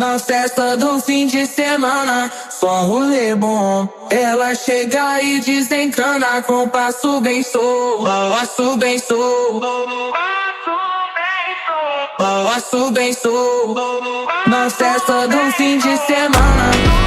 Na festa do fim de semana, só rolê bom. Ela chega e desencana com passo bem solto, passo bem solto, passo bem solto. Na festa do fim de semana.